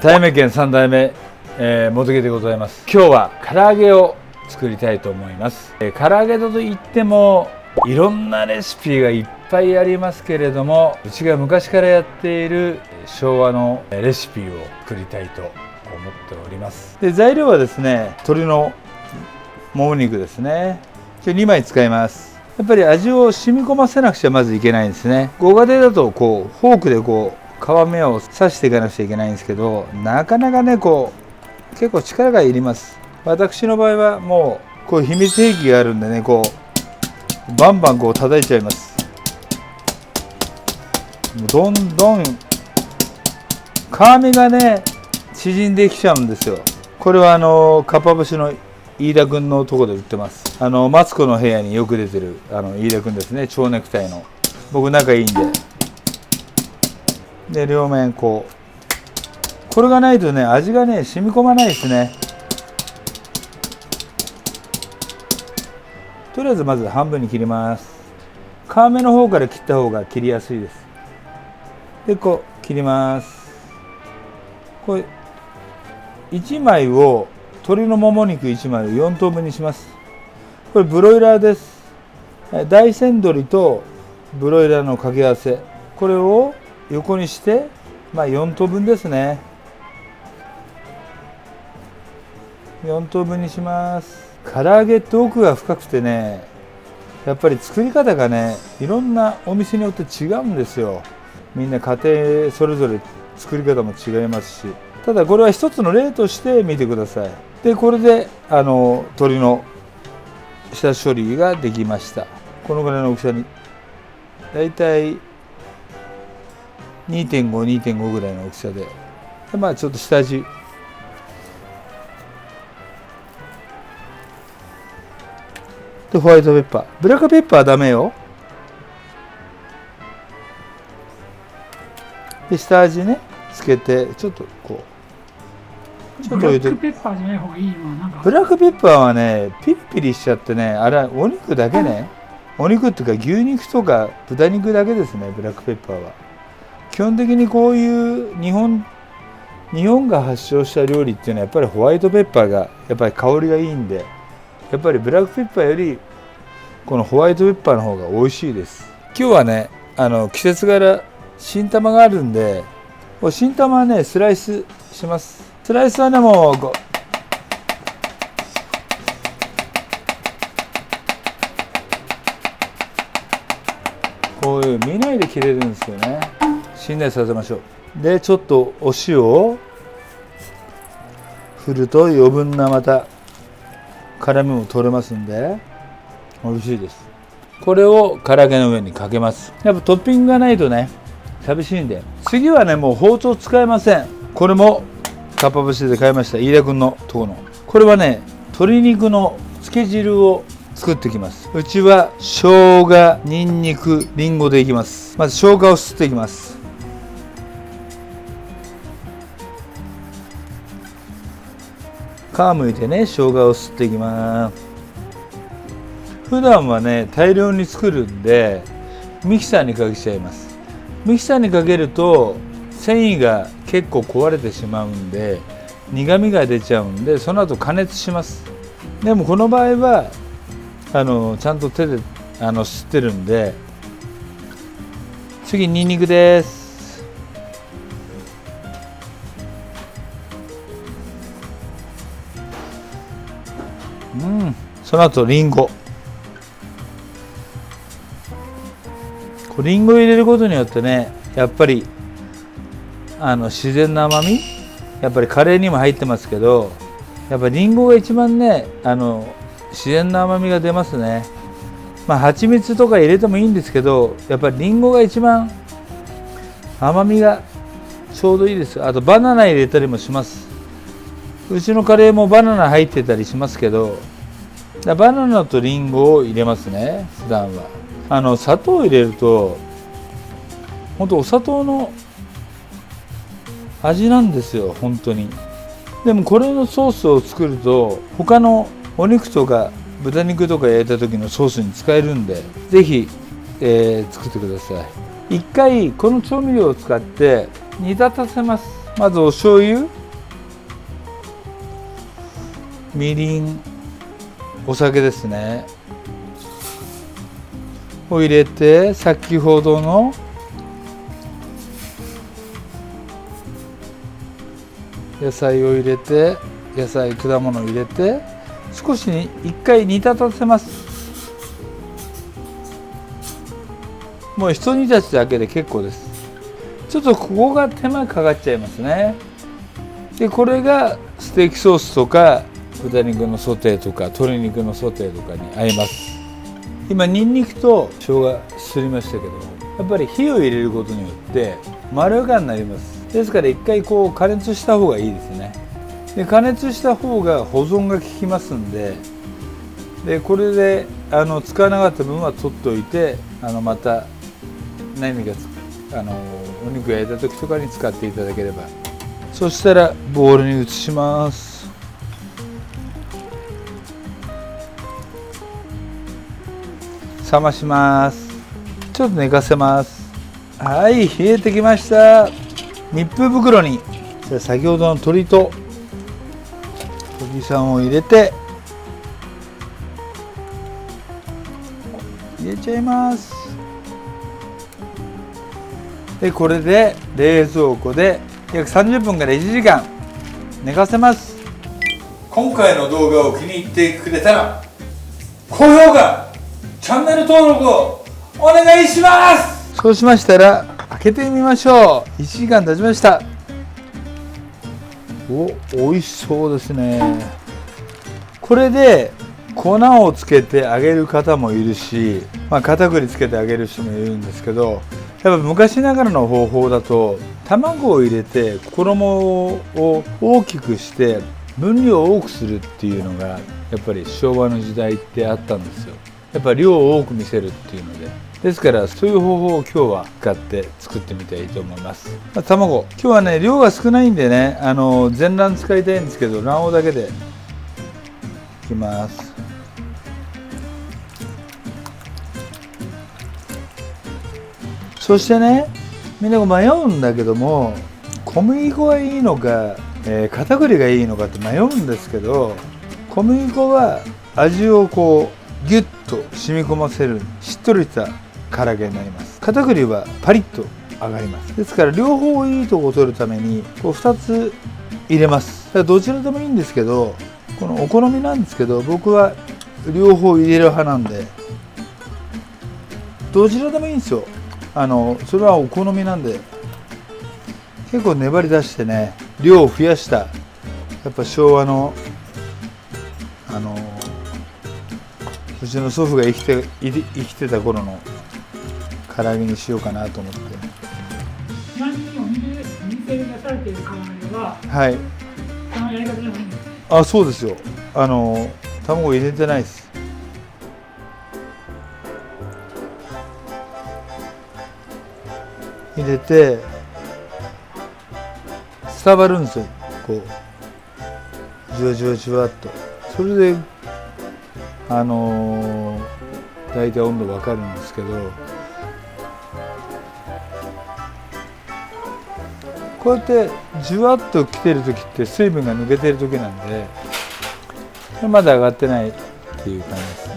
たやめ県3代目、元家でございます。今日は唐揚げを作りたいと思います。唐揚げといってもいろんなレシピがいっぱいありますけれども、うちが昔からやっている昭和のレシピを作りたいと思っております。で、材料はですね、鶏のもも肉ですね。2枚使います。やっぱり味を染み込ませなくちゃまずいけないんですね。ご家庭だとこうフォークでこう皮目を刺していかなくちゃいけないんですけど、なかなかねこう結構力がいります。私の場合はもうこういう秘密兵器があるんでね、こうバンバンこう叩いちゃいます。どんどん皮目がね縮んできちゃうんですよ。これはかっぱ節の飯田君のところで売ってます。マツコの部屋によく出てる飯田君ですね。蝶ネクタイの僕仲いいんで両面こうこれがないとね味がね染み込まないですね。とりあえずまず半分に切ります。皮目の方から切った方が切りやすいです。でこう切ります。これ1枚を鶏のもも肉1枚を4等分にします。これブロイラーです。大山鶏とブロイラーの掛け合わせ、これを横にして、4等分ですね。4等分にします。唐揚げって奥が深くてね、やっぱり作り方がねいろんなお店によって違うんですよ。みんな家庭それぞれ作り方も違いますし、ただこれは一つの例として見てください。でこれで鶏の下処理ができました。このぐらいの大きさにだいたい 2.5 ぐらいの大きさで、ちょっと下味でホワイトペッパー、ブラックペッパーはダメよ。で下味ねつけてちょっとこうブラックペッパーじゃない方がいいわ。なんかブラックペッパーはねピリピリしちゃってね、あれはお肉だけね、お肉っていうか牛肉とか豚肉だけですね。ブラックペッパーは基本的にこういう日本が発祥した料理っていうのはやっぱりホワイトペッパーがやっぱり香りがいいんで、やっぱりブラックペッパーよりこのホワイトペッパーの方が美味しいです。今日はね季節柄新玉があるんで、新玉はねスライスします。スライスはねもうこういう見ないで切れるんですよね。しんなりさせましょう。でちょっとお塩を振ると余分なまた辛みも取れますんで美味しいです。これを唐揚げの上にかけます。やっぱトッピングがないとね寂しいんで、次はねもう包丁使えません。これもかっぱ節で買いました。飯田君のところのこれはね鶏肉の漬け汁を作っていきます。うちは生姜、にんにく、りんごでいきます。まず生姜をすっていきます。皮むいてね生姜をすっていきます。普段はね大量に作るんでミキサーにかけちゃいます。ミキサーにかけると繊維が結構壊れてしまうんで苦みが出ちゃうんで、その後加熱します。でもこの場合はちゃんと手ですってるんで、次にんにくです。その後りんご。りんごを入れることによってねやっぱり自然な甘み、やっぱりカレーにも入ってますけど、やっぱりりんごが一番ね自然な甘みが出ますね。蜂蜜とか入れてもいいんですけど、やっぱりりんごが一番甘みがちょうどいいです。あとバナナ入れたりもします。うちのカレーもバナナ入ってたりしますけど、バナナとりんごを入れますね。普段は砂糖を入れると本当お砂糖の味なんですよ本当に。でもこれのソースを作ると他のお肉とか豚肉とか焼いた時のソースに使えるんで、ぜひ、作ってください。一回この調味料を使って煮立たせます。まずお醤油、みりん、お酒ですねを入れて、先ほどの野菜を入れて、野菜果物を入れて、少し一回煮立たせます。もう一煮立ちだけで結構です。ちょっとここが手間かかっちゃいますね。でこれがステーキソースとか豚肉のソテーとか鶏肉のソテーとかに合います。今ニンニクと生姜すりましたけど、やっぱり火を入れることによってまろやかになります。ですから一回こう加熱した方がいいですね。で加熱した方が保存が効きますんで、これで使わなかった分は取っておいて、また何かお肉焼いた時とかに使っていただければ。そしたらボウルに移します。冷まします。ちょっと寝かせます。はい、冷えてきました。密封袋にじゃあ先ほどの鶏と鶏さんを入れて入れちゃいます。でこれで冷蔵庫で約30分から1時間寝かせます。今回の動画を気に入ってくれたら高評価、チャンネル登録をお願いします。そうしましたら開けてみましょう。1時間経ちました。美味しそうですね。これで粉をつけて揚げる方もいるし、片栗つけて揚げる人もいるんですけど、やっぱ昔ながらの方法だと卵を入れて衣を大きくして分量を多くするっていうのがやっぱり昭和の時代ってあったんですよ。やっぱ量を多く見せるっていうので、ですからそういう方法を今日は使って作ってみたいと思います。卵、今日はね量が少ないんでね、全卵使いたいんですけど、卵黄だけでいきます。そしてね、みんな迷うんだけども、小麦粉がいいのか、片栗がいいのかって迷うんですけど、小麦粉は味をこうギュッと染み込ませるしっとりした唐揚げになります。片栗はパリッと揚がります。ですから両方いいとこを取るためにこう2つ入れます。どちらでもいいんですけど、このお好みなんですけど、僕は両方入れる派なんで、どちらでもいいんですよ。それはお好みなんで。結構粘り出してね、量を増やした、やっぱ昭和のうちの祖父が生きてた頃の唐揚げにしようかなと思って。ちなみにお店で出されている唐揚げは、はい、このやり方でもいいんですか？あ、そうですよ。卵入れてないです。入れて伝わるんですよ、こうじわじわじわっと。それで大体温度わかるんですけど、こうやってじわっときてる時って水分が抜けてる時なんで、まだ上がってないっていう感じですね。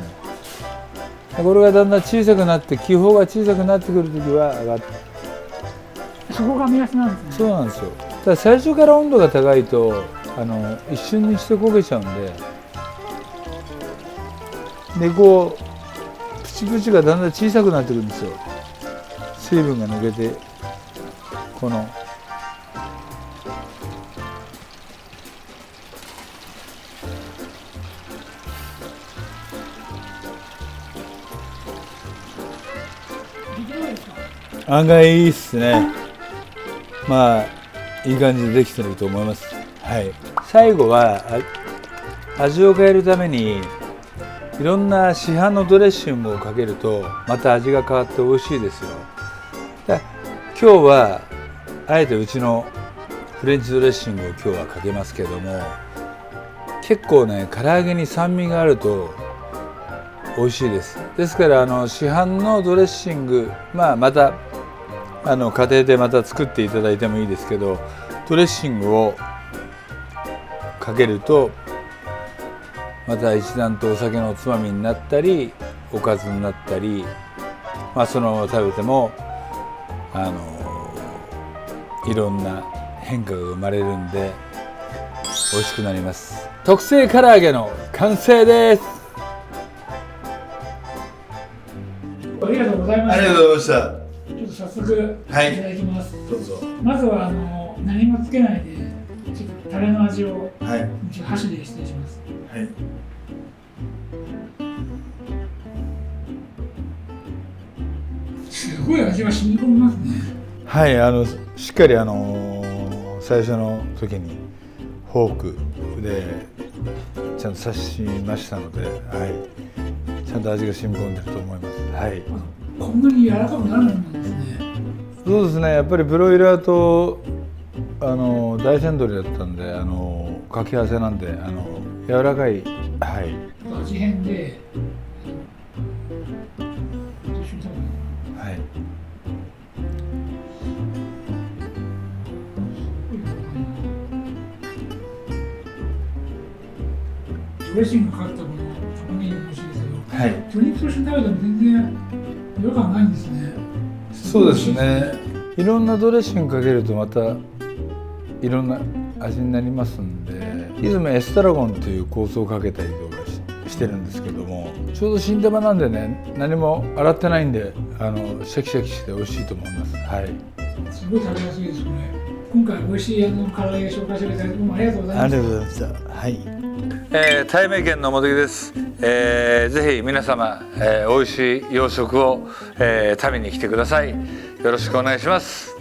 これがだんだん小さくなって、気泡が小さくなってくる時は上がって、そこが目安なんですね。そうなんですよ。ただ最初から温度が高いと一瞬にして焦げちゃうんで、こうプチプチがだんだん小さくなってくるんですよ。水分が抜けて、この案外いいっすね。いい感じでできてると思います。はい。最後は味を変えるためにいろんな市販のドレッシングをかけるとまた味が変わって美味しいですよ。今日はあえてうちのフレンチドレッシングを今日はかけますけども、結構ね唐揚げに酸味があると美味しいです。ですから市販のドレッシング、また家庭でまた作っていただいてもいいですけど、ドレッシングをかけるとまた一段とお酒のおつまみになったりおかずになったり、そのまま食べてもいろんな変化が生まれるんで美味しくなります。特製唐揚げの完成です。ありがとうございました。ありがとうございました。ちょっと早速いたはいだきます。どうぞ。まずは何もつけないでちょっとタレの味をはい箸で失礼します。はい。すごい味が染み込みますね。はい、しっかり最初の時にフォークでちゃんと刺しましたので、はい、ちゃんと味が染み込んでると思います。はい。こんなに柔らかくなるものなんですね。そうですね。やっぱりブロイラーと大山鶏だったんで掛け合わせなんで柔らかい、はい。味変で。はい。ドレッシングがかかったこの玉ねぎも美味しいですけど、はい。鶏肉として食べても全然違和感ないんですね。そうですね。いろんなドレッシングかけるとまたいろんな味になりますんで、いつもエスタラゴンという香草をかけたりとかしてるんですけども、ちょうど新玉なんでね、何も洗ってないんでシャキシャキして美味しいと思います。はい。すごい食べやすいですこれ。今回美味しい唐揚げ紹介してくれてどうもありがとうございました。ありがとうございました。はい。たいめいけんの茂木です。ぜひ皆様、美味しい洋食を、食べに来てください。よろしくお願いします。